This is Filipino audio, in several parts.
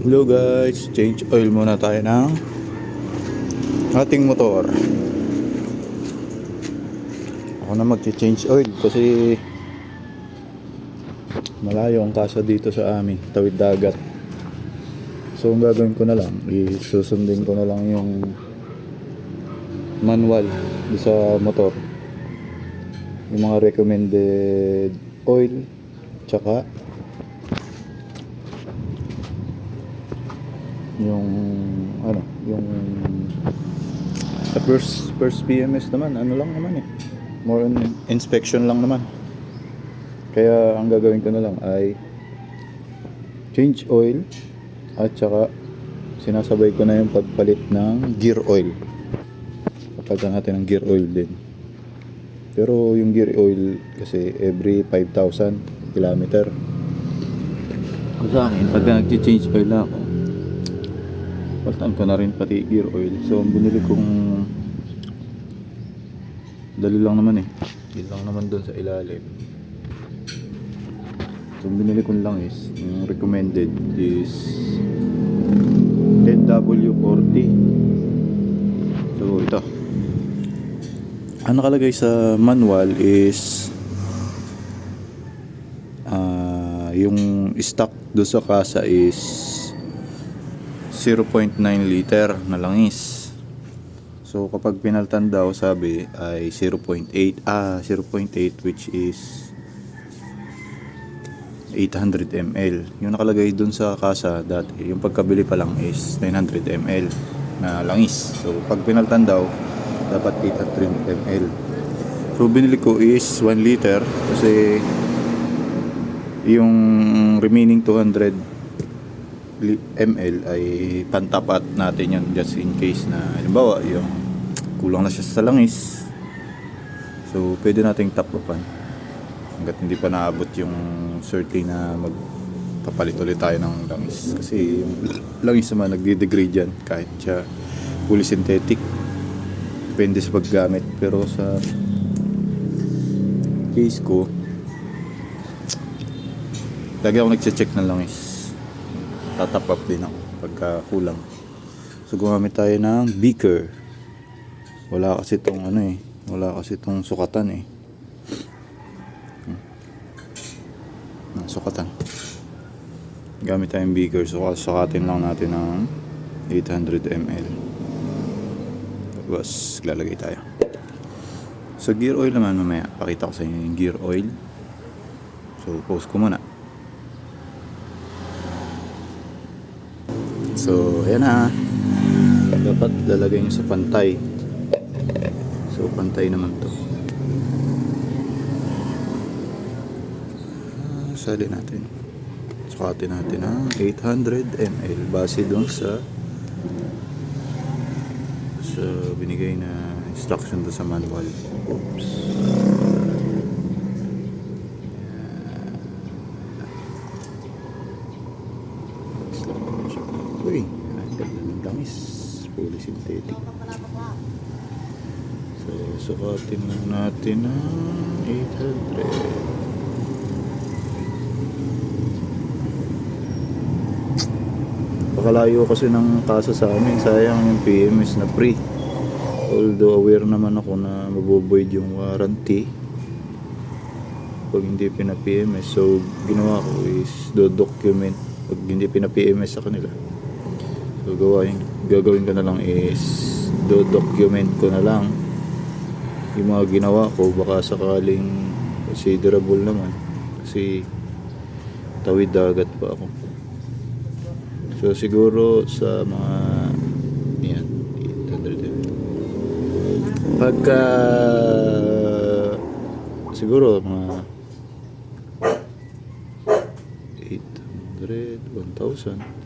Hello guys, change oil muna tayo ng ating motor. Ako na mag-change oil kasi malayo ang kasa dito sa amin, tawid dagat. So ang gagawin ko na lang, isusundin ko na lang yung manual sa motor, yung mga recommended oil, tsaka yung yung sa first PMS naman, lang naman more on inspection lang naman. Kaya ang gagawin ko na lang ay change oil at saka sinasabay ko na yung pagpalit ng gear oil. Papalitan natin ng gear oil din. Pero yung gear oil kasi every 5,000 kilometer. Sa akin, pagka nag-change oil na ako, palitan ko na rin pati gear oil. So ang binili kong dali lang naman hindi lang naman doon sa ilalim. So ang binili kong lang is yung recommended is 10W40. So ito, ang nakalagay sa manual is yung stock doon sa kasa is 0.9 liter na langis. So kapag pinaltan daw sabi ay 0.8 which is 800 ml. Yung nakalagay dun sa kasa dati, yung pagkabili pa lang is 900 ml na langis. So pag pinaltan daw dapat 800 ml. So binili ko is 1 liter kasi yung remaining 200 ml ay pantapat natin yan just in case na halimbawa yung kulang na siya sa langis. So pwede nating top upan hanggat hindi pa naabot yung certain na magpapalit ulit tayo ng langis, kasi yung langis naman nagde-degrade yan kahit siya fully synthetic, depende sa paggamit. Pero sa case ko lagi ako nagche-check ng langis, tatap up din ako pagka kulang. So gumamit tayo ng beaker. Wala kasi itong wala kasi itong sukatan sukatan. Gamit tayong beaker, so sukatin lang natin ng 800 ml. Tapos lalagay tayo. So gear oil naman mamaya pakita ko sa inyo yung gear oil. So pause ko muna. So ayan na, dapat lalagay nyo sa pantay. So pantay naman to. Sali natin, sukatin natin ng 800 ml base doon sa binigay na instruction doon sa manual. Oops. Uy, ang ganda ng langis, fully synthetic. So sukatin lang natin ng 800. Pakalayo kasi ng kasa sa amin, sayang yung PMS na free. Although aware naman ako na mabovoid yung warranty pag hindi pina-PMS. So ginawa ko is do-document pag hindi pina-PMS sa kanila. So gagawin ko na lang is do-document ko na lang yung mga ginawa ko, baka sakaling considerable naman kasi tawid dagat pa ako. So siguro sa mga yan 800 ml. Pagka siguro mga 800, 1,000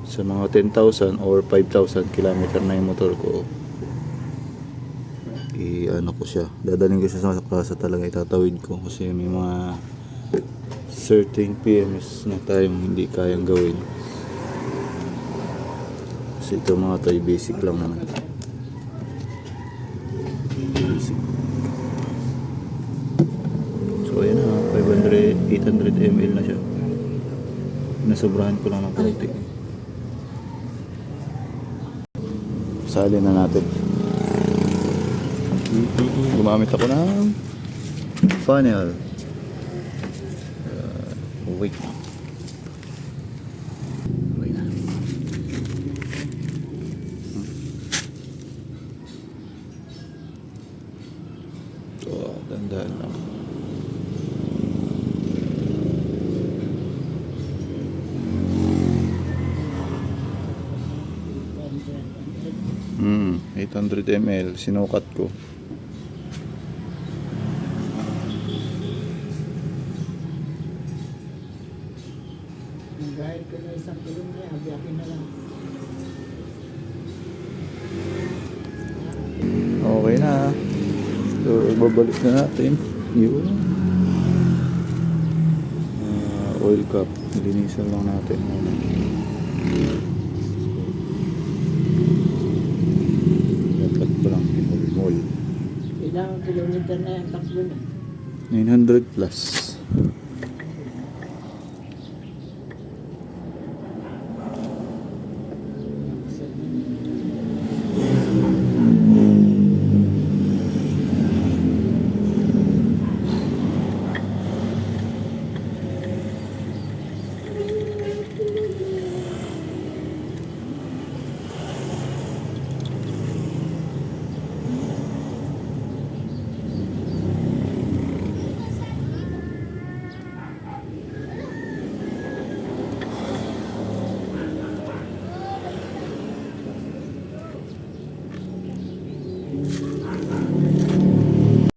sa mga 10,000 or 5,000 kilometer na yung motor ko, ko siya, dadalhin ko siya sa kasa talaga, itatawid ko kasi may mga certain PMS na tayong hindi kayang gawin. Kasi ito mga tayo basic lang naman. Basic. So ayan na, 800 ml na siya. Nasobrahan ko lang ng konti. Sali na natin. Gumamit ako ng funnel. Wait. Wait na. Dandaan lang. Hmm, 800 ml. Sinukat ko. Kahit ko na 1 kilo niya, habiakin na lang. Okay na. So, babalik na natin. Yun. Oil cup. Linisan lang natin. Dapat ko lang pinulmol. Ilang kilometer na yung takbo na. 900 plus.